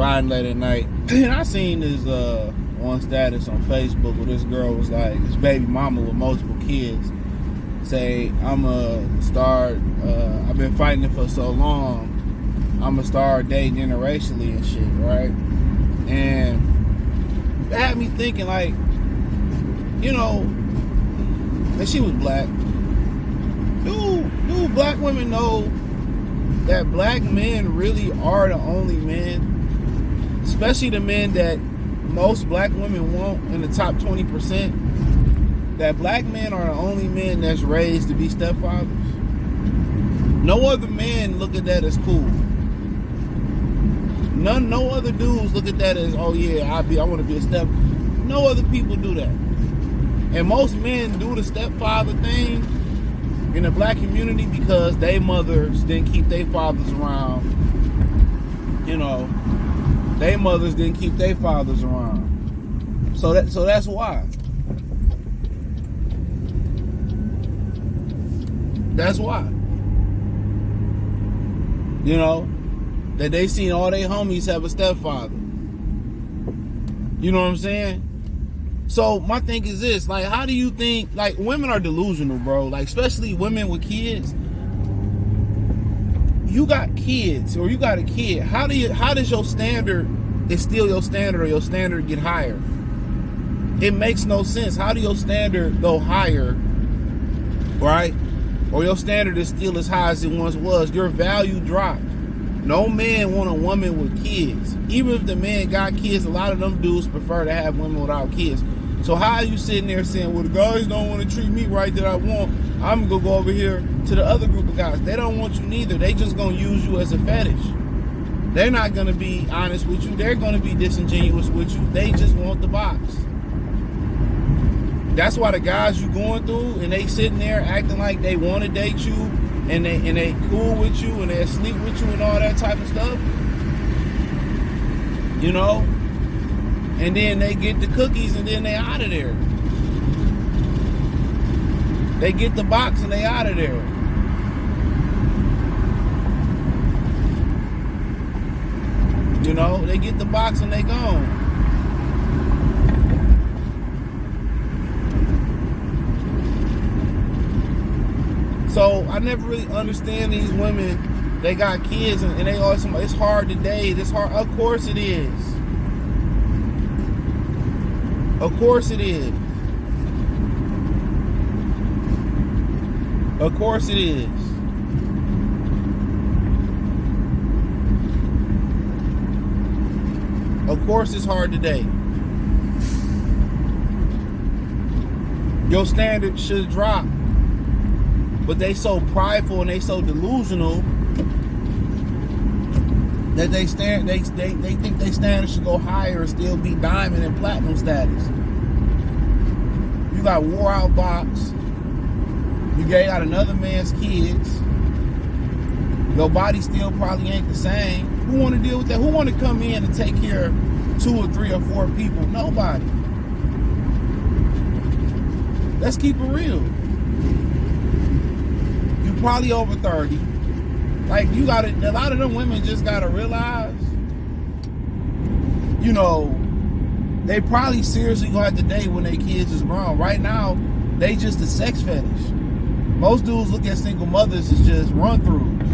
riding late at night, and I seen this one status on Facebook where this girl was like, this baby mama with multiple kids, say, I'm a start, I've been fighting it for so long, I'm gonna start dating interracially and shit, right? And it had me thinking, like, you know, and she was black. Do black women know that black men really are the only men, especially the men that most black women want in the top 20%, that black men are the only men that's raised to be stepfathers? No other men look at that as cool. No other dudes look at that as, oh yeah, I want to be a step. No other people do that. And most men do the stepfather thing in the black community because they mothers didn't keep their fathers around. You know, they mothers didn't keep their fathers around. So that's why. That's why. You know, that they seen all their homies have a stepfather. You know what I'm saying? So my thing is this, like, how do you think, like, women are delusional, bro, like, especially women with kids. You got kids, or you got a kid, how does your standard is still your standard, or your standard get higher? It makes no sense. How do your standard go higher, right? Or your standard is still as high as it once was? Your value dropped. No man want a woman with kids. Even if the man got kids, a lot of them dudes prefer to have women without kids. So how are you sitting there saying, well, the guys don't want to treat me right that I want, I'm going to go over here to the other group of guys? They don't want you neither. They just going to use you as a fetish. They're not going to be honest with you. They're going to be disingenuous with you. They just want the box. That's why the guys you going through and they sitting there acting like they want to date you, and they cool with you, and they sleep with you and all that type of stuff, you know, and then they get the cookies and then they out of there. They get the box and they out of there. You know, they get the box and they gone. So I never really understand these women. They got kids and they always, it's hard to date. It's hard. Of course it is. Of course it is. Of course it is. Of course it's hard to date. Your standard should drop. But they so prideful and they so delusional that they think they standards should go higher and still be diamond and platinum status. You got wore out box. You got another man's kids. Your body still probably ain't the same. Who want to deal with that? Who want to come in and take care of 2 or 3 or 4 people? Nobody. Let's keep it real. Probably over 30. Like, you gotta, a lot of them women just gotta realize, you know, they probably seriously gonna have to date when their kids is grown. Right now, they just a sex fetish. Most dudes look at single mothers as just run-throughs.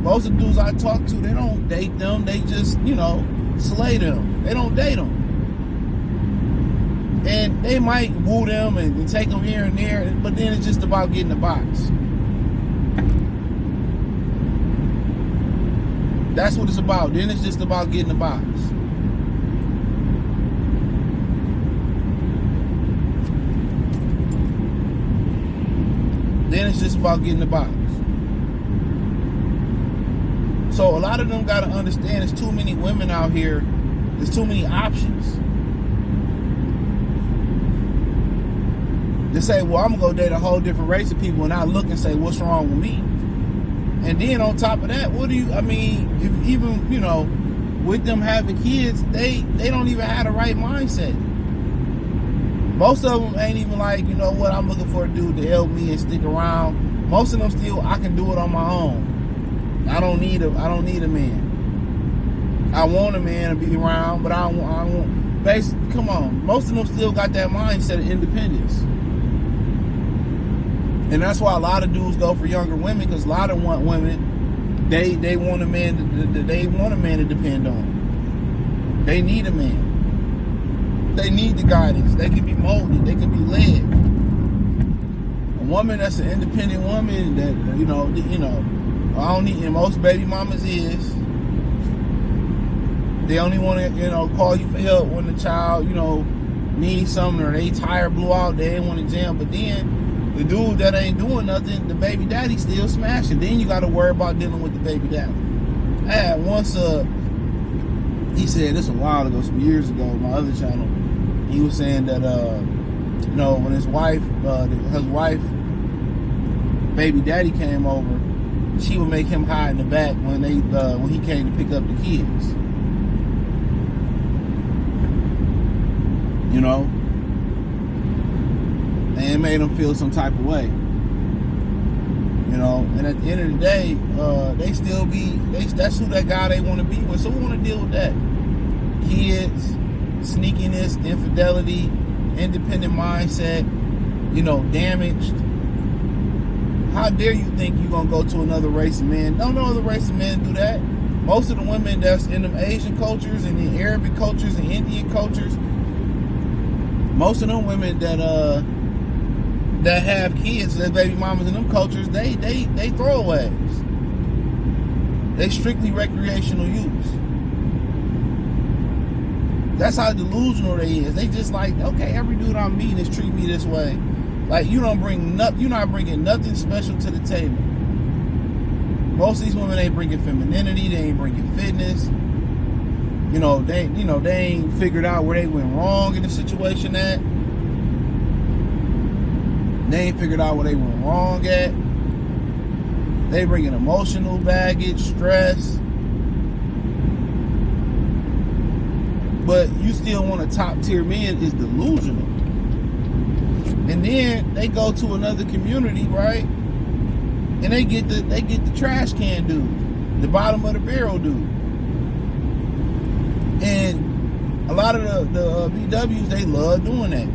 Most of the dudes I talk to, they don't date them. They just, you know, slay them. They don't date them. And they might woo them and take them here and there, but then it's just about getting the box. That's what it's about. Then it's just about getting the box. Then it's just about getting the box. So a lot of them got to understand there's too many women out here. There's too many options. To say, well, I'm going to go date a whole different race of people and I look and say, what's wrong with me? And then on top of that, if even, you know, with them having kids, they don't even have the right mindset. Most of them ain't even like, you know what, I'm looking for a dude to help me and stick around. Most of them still, I can do it on my own. I don't need a man. I want a man to be around, but I want. Basically, come on. Most of them still got that mindset of independence. And that's why a lot of dudes go for younger women, because a lot of women, they want a man to depend on. They need a man. They need the guidance. They can be molded. They can be led. A woman that's an independent woman that I don't need. And most baby mamas is. They only want to call you for help when the child needs something, or they tire blew out. They ain't want to jam, but then. The dude that ain't doing nothing, the baby daddy still smashing. Then you got to worry about dealing with the baby daddy. I had once, he said this a while ago, some years ago, on my other channel. He was saying that, when his wife, baby daddy came over, she would make him hide in the back when he came to pick up the kids. And it made them feel some type of way. And at the end of the day, that's who that guy they want to be with. So we want to deal with that. Kids, sneakiness, infidelity, independent mindset, damaged. How dare you think you're going to go to another race of men? No other race of men do that. Most of the women that's in them Asian cultures and the Arabic cultures and Indian cultures, most of them women that have kids, their baby mamas in them cultures, they throwaways. They strictly recreational use. That's how delusional they is. They just like, okay, every dude I'm meeting is treating me this way. Like you're not bringing nothing special to the table. Most of these women ain't bringing femininity. They ain't bringing fitness. They ain't figured out where they went wrong in the situation at. They ain't figured out where they went wrong at. They bringing emotional baggage, stress. But you still want a top tier man is delusional. And then they go to another community, right? And they get the trash can dude, the bottom of the barrel dude. And a lot of the BWs, they love doing that.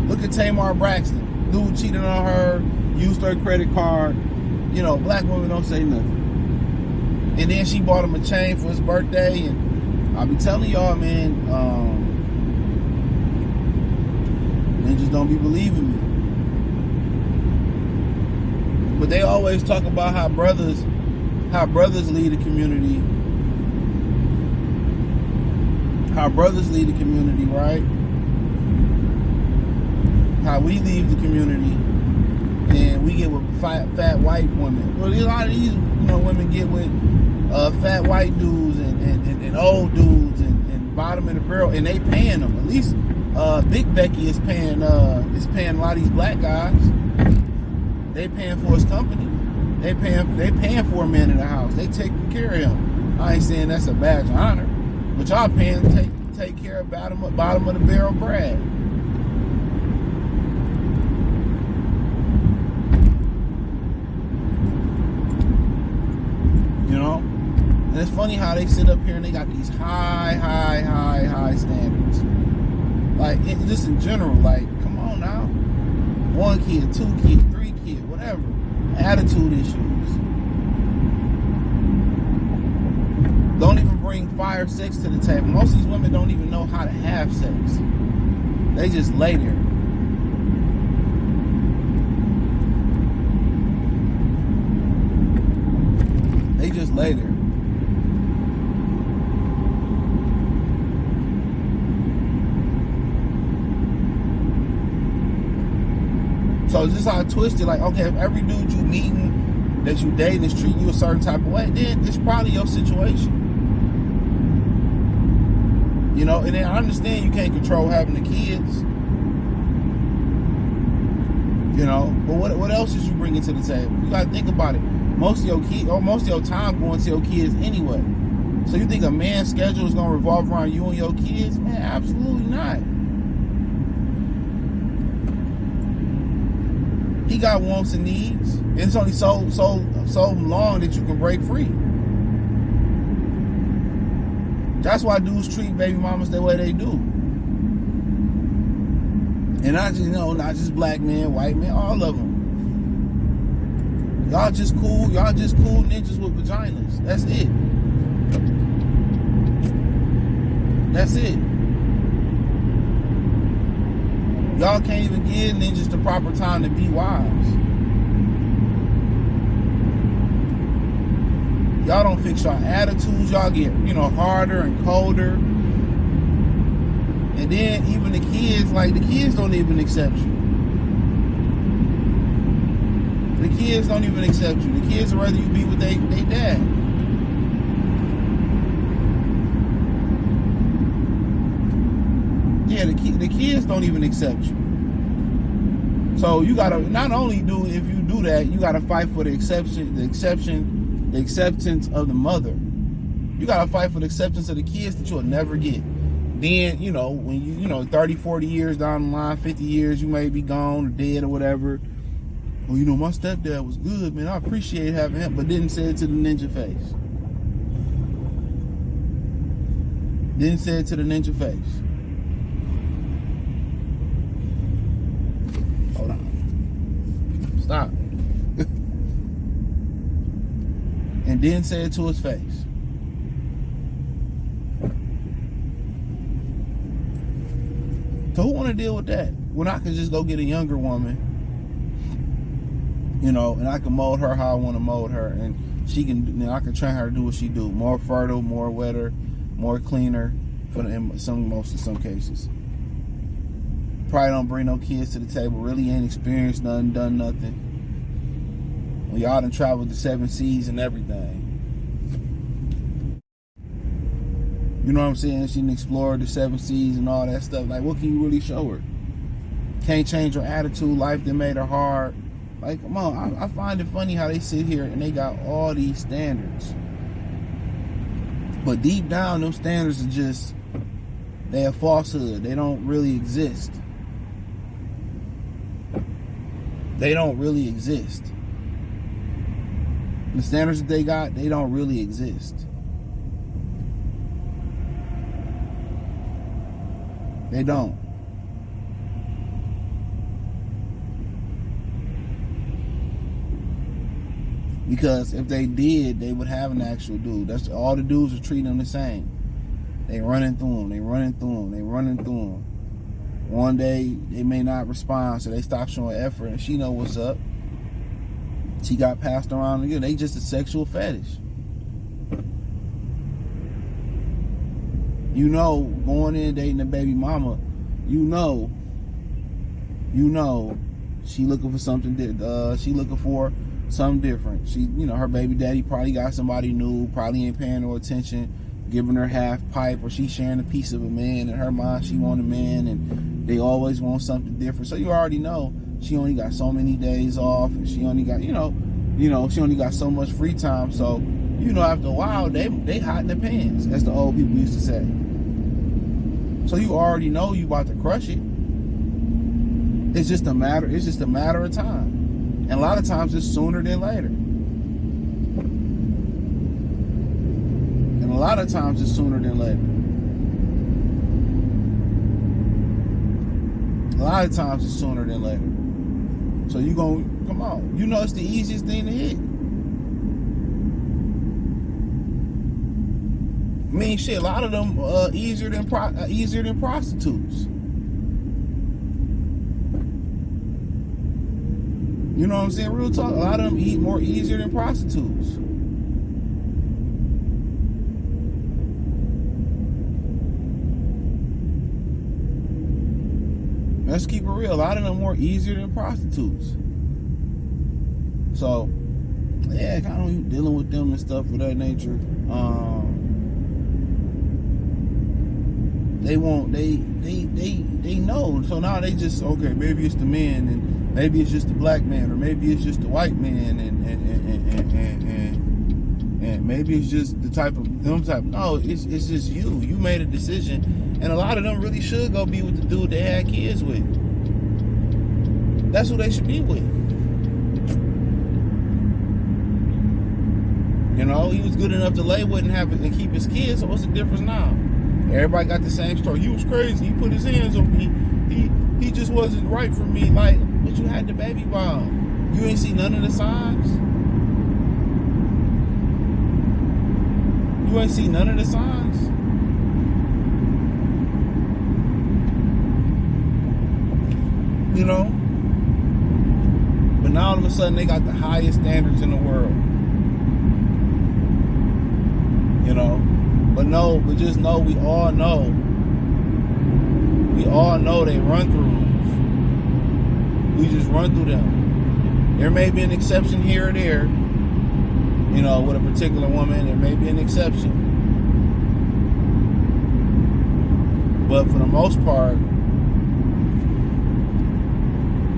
Look at Tamar Braxton. Dude cheated on her, used her credit card. Black women don't say nothing. And then she bought him a chain for his birthday. And I'll be telling y'all, man, just don't be believing me. But they always talk about how brothers lead the community. How brothers lead the community, right? How we leave the community and we get with fat white women. Well, a lot of these women get with fat white dudes and old dudes and bottom of the barrel, and they paying them. At least Big Becky is paying a lot of these black guys. They paying for his company. They paying for a man in the house. They taking care of him. I ain't saying that's a badge of honor, but y'all paying to take care of bottom of the barrel Brad. And it's funny how they sit up here and they got these high standards. Like, just in general, like, come on now. 1 kid, 2 kid, 3 kid, whatever. Attitude issues. Don't even bring fire sex to the table. Most of these women don't even know how to have sex. They just lay there. They just lay there. So it's just how twisted. Like, okay, if every dude you meeting, that you dating, is treating you a certain type of way, then it's probably your situation. And then I understand you can't control having the kids. But what else is you bringing to the table? You gotta think about it. Most of your time going to your kids anyway. So you think a man's schedule is gonna revolve around you and your kids? Man, absolutely not. He got wants and needs. It's only so long that you can break free. That's why dudes treat baby mamas the way they do. And not just black men, white men, all of them. Y'all just cool ninjas with vaginas. That's it. That's it. Y'all can't even give ninjas the proper time to be wives. Y'all don't fix y'all attitudes. Y'all get, harder and colder. And then even the kids don't even accept you. The kids don't even accept you. The kids would rather you be with their dad. Yeah, the kids don't even accept you. So you gotta not only if you do that, you gotta fight for the acceptance of the mother. You gotta fight for the acceptance of the kids that you'll never get. Then, when you 30, 40 years down the line, 50 years, you may be gone or dead or whatever. Well, my stepdad was good, man. I appreciate having him, but didn't say it to the ninja face. Didn't say it to the ninja face. Hold on. Stop. And didn't say it to his face. So who want to deal with that? When I can just go get a younger woman, and I can mold her how I want to mold her, and she can, I can train her to do what she do. More fertile, more wetter, more cleaner, in some cases. Probably don't bring no kids to the table. Really ain't experienced nothing, done nothing. Well, y'all done traveled the 7 seas and everything. You know what I'm saying? She done explored the 7 seas and all that stuff. Like, what can you really show her? Can't change her attitude. Life that made her hard. Like, come on. I find it funny how they sit here and they got all these standards. But deep down, them standards are just, they're a falsehood. They don't really exist. They don't really exist. The standards that they got, they don't really exist. They don't. Because if they did, they would have an actual dude. That's all the dudes are treating them the same. They running through them. They running through them. They running through them. One day they may not respond, so they stop showing effort, and she know what's up. She got passed around again. They just a sexual fetish. Going in dating a baby mama, she looking for something. She looking for something different. She, her baby daddy probably got somebody new. Probably ain't paying no attention, giving her half pipe, or she sharing a piece of a man. In her mind, she want a man, and they always want something different. So you already know she only got so many days off, and she only got, she only got so much free time. So, after a while, they hot in their pants, as the old people used to say. So you already know you about to crush it. It's just a matter of time. And a lot of times it's sooner than later. So you gonna, come on. It's the easiest thing to hit. I mean, shit, a lot of them easier than prostitutes. You know what I'm saying? Real talk. A lot of them eat more easier than prostitutes. Let's keep it real. A lot of them more easier than prostitutes. So, yeah, kind of dealing with them and stuff of that nature. They know. So now they just, okay, maybe it's the man, and maybe it's just the black man, or maybe it's just the white man, and maybe it's just the type. No, it's just you. You made a decision, and a lot of them really should go be with the dude they had kids with. That's who they should be with. You know, he was good enough to lay with and keep his kids. So what's the difference now? Everybody got the same story. He was crazy. He put his hands on me. He just wasn't right for me. Like, but you had the baby bomb. You ain't see none of the signs. You ain't see none of the signs. You know? But now all of a sudden they got the highest standards in the world. You know? But just know, we all know they run through rules. We just run through them. There may be an exception here or there, you know, with a particular woman. There may be an exception. But for the most part,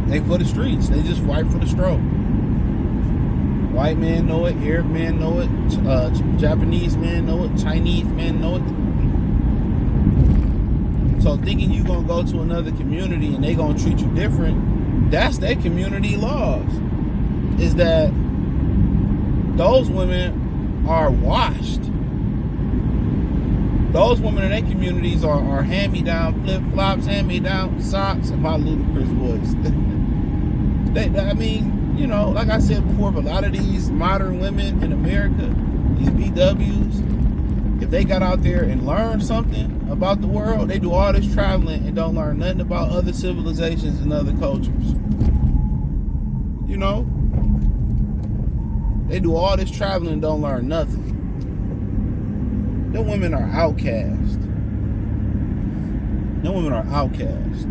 they for the streets. They just fight for the stroke. White men know it, Arab men know it, Japanese men know it, Chinese men know it. So thinking you gonna go to another community and they gonna treat you different, that's their community laws. Is that those women are washed. Those women in their communities are hand-me-down flip-flops, hand-me-down socks, and my ludicrous voice. I mean, you know, like I said before, a lot of these modern women in America, these BWs, if they got out there and learned something about the world, they do all this traveling and don't learn nothing about other civilizations and other cultures. You know? They do all this traveling and don't learn nothing. Them women are outcast. Them women are outcast.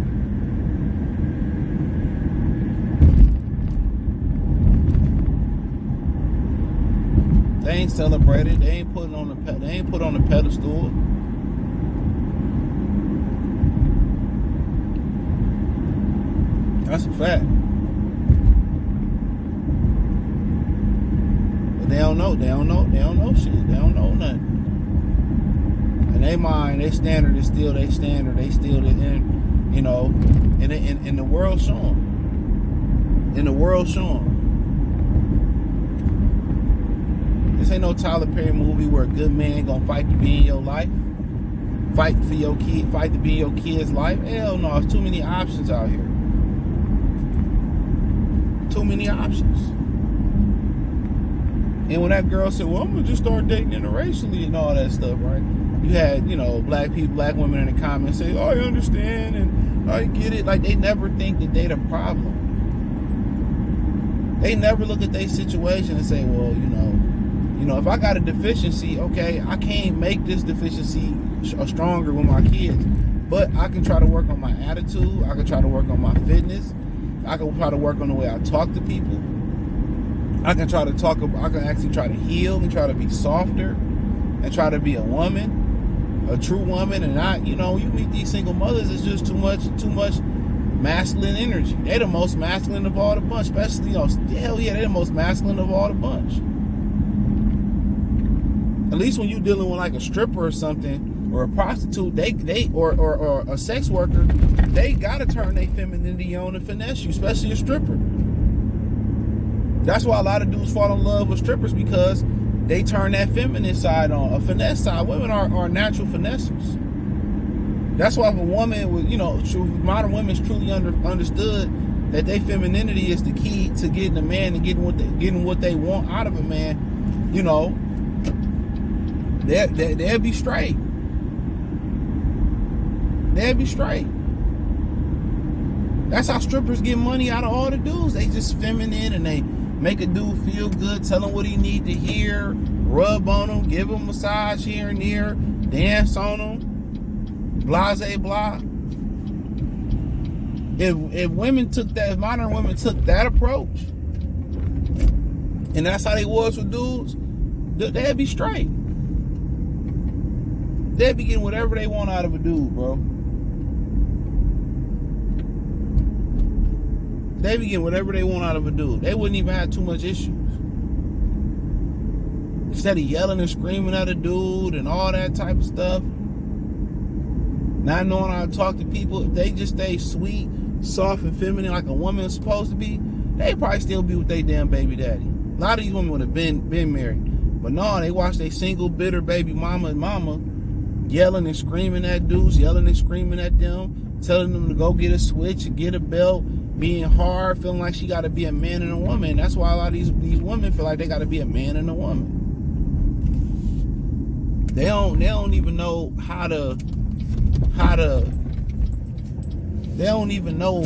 They ain't celebrated. They ain't put on the pedestal. That's a fact. But they don't know. They don't know shit. They don't know nothing. In their mind, their standard is still their standard. They still, you know, in the world showing. In the world showing. This ain't no Tyler Perry movie where a good man gonna fight to be in your life. Fight for your kid, fight to be in your kid's life. Hell no, there's too many options out here. Too many options. And when that girl said, well, I'm gonna just start dating interracially and all that stuff, right? You had, you know, black women in the comments say, oh, I understand and I get it. Like, they never think that they the problem. They never look at their situation and say, well, you know, if I got a deficiency, okay, I can't make this deficiency stronger with my kids, but I can try to work on my attitude. I can try to work on my fitness. I can try to work on the way I talk to people. I can actually try to heal and try to be softer and try to be a woman, a true woman, and not, you know, you meet these single mothers, it's just too much masculine energy. They're the most masculine of all the bunch, especially, you know, hell yeah, they're the most masculine of all the bunch. At least when you're dealing with like a stripper or something, or a prostitute, they or a sex worker, they gotta turn their femininity on and finesse you, especially a stripper. That's why a lot of dudes fall in love with strippers, because they turn that feminine side on, a finesse side. Women are natural finessers. That's why if a woman was, you know, modern women's truly understood that their femininity is the key to getting a man and getting what they want out of a man, you know, they'll be straight. They'll be straight. That's how strippers get money out of all the dudes. They just feminine and they make a dude feel good, tell him what he need to hear, rub on him, give him a massage here and there, dance on him, blase blah. If modern women took that approach, and that's how they was with dudes, they'd be straight. They'd be getting whatever they want out of a dude, bro. They'd be getting whatever they want out of a dude. They wouldn't even have too much issues. Instead of yelling and screaming at a dude and all that type of stuff, not knowing how to talk to people, if they just stay sweet, soft, and feminine like a woman is supposed to be, they'd probably still be with their damn baby daddy. A lot of these women would have been married. But no, they watch they single, bitter baby mama and mama yelling and screaming at dudes, yelling and screaming at them, telling them to go get a switch and get a belt, being hard, feeling like she got to be a man and a woman. That's why a lot of these women feel like they got to be a man and a woman. They don't even know how to they don't even know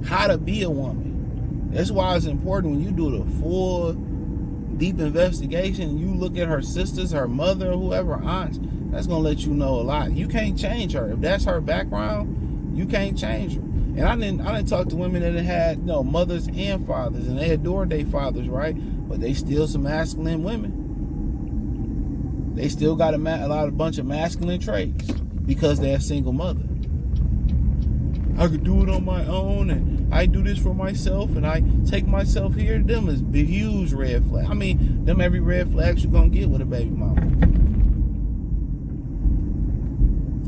how to be a woman. That's why it's important when you do the full deep investigation, you look at her sisters, her mother, whoever, aunts, that's gonna let you know a lot. You can't change her. If that's her background, you can't change her. And I didn't talk to women that had mothers and fathers, and they adored their fathers, right? But they still some masculine women. They still got a bunch of masculine traits because they're a single mother. I could do it on my own, and I do this for myself, and I take myself here. Them is big, huge red flag. I mean, them every red flag you're gonna get with a baby mama.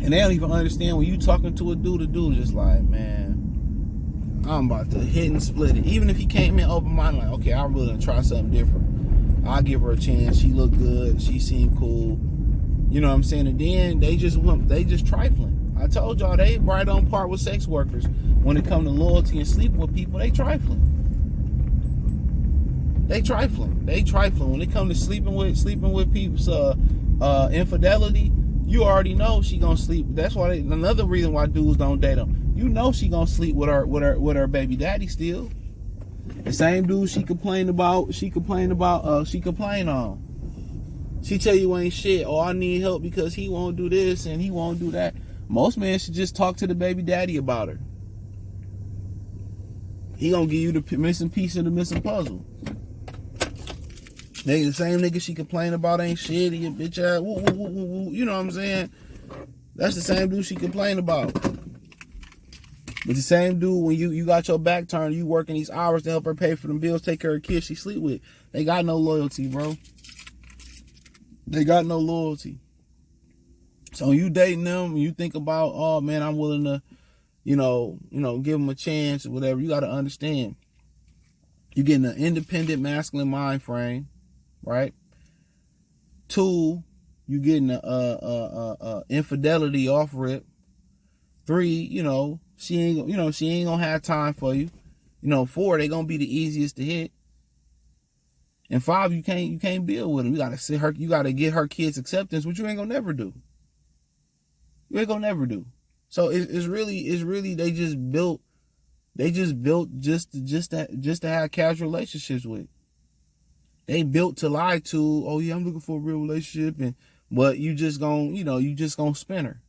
And they don't even understand when you talking to a dude just like, man, I'm about to hit and split it. Even if he came in open-minded, like, okay, I'm really gonna try something different. I'll give her a chance. She looked good. She seemed cool. You know what I'm saying? And then they just trifling. I told y'all they right on par with sex workers when it comes to loyalty and sleeping with people. They trifling. They trifling. When it comes to sleeping with people's infidelity, you already know she gonna sleep. That's why another reason why dudes don't date them. You know she gonna sleep with her baby daddy still. The same dude she complained on. She tell you ain't shit. Oh, I need help because he won't do this and he won't do that. Most men should just talk to the baby daddy about her. He gonna give you the missing piece of the missing puzzle. They the same nigga she complained about ain't shit. He a bitch ass. Woo, woo, woo, woo, woo. You know what I'm saying? That's the same dude she complained about. But the same dude when you got your back turned, you working these hours to help her pay for them bills, take care of kids she sleep with. They got no loyalty, bro. They got no loyalty. So when you dating them, you think about, oh man, I'm willing to, give them a chance or whatever. You got to understand, you're getting an independent masculine mind frame, right? 2, you getting a infidelity off rip. 3, she ain't gonna have time for you. 4, they gonna be the easiest to hit. And 5, you can't build with them. You gotta get her kids acceptance, which you ain't gonna never do. You ain't gonna never do. So it's really they just built just to have casual relationships with. They built to lie to. Oh yeah, I'm looking for a real relationship, but you just gonna spin her.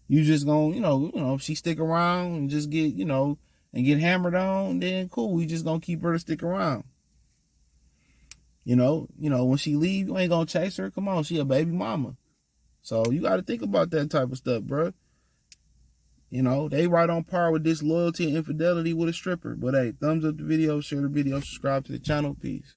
You just gonna if she stick around and just get and get hammered on, then cool. We just gonna keep her to stick around. When she leave, you ain't gonna chase her. Come on, she a baby mama. So you got to think about that type of stuff, bro. They right on par with disloyalty and infidelity with a stripper. But hey, thumbs up the video, share the video, subscribe to the channel. Peace.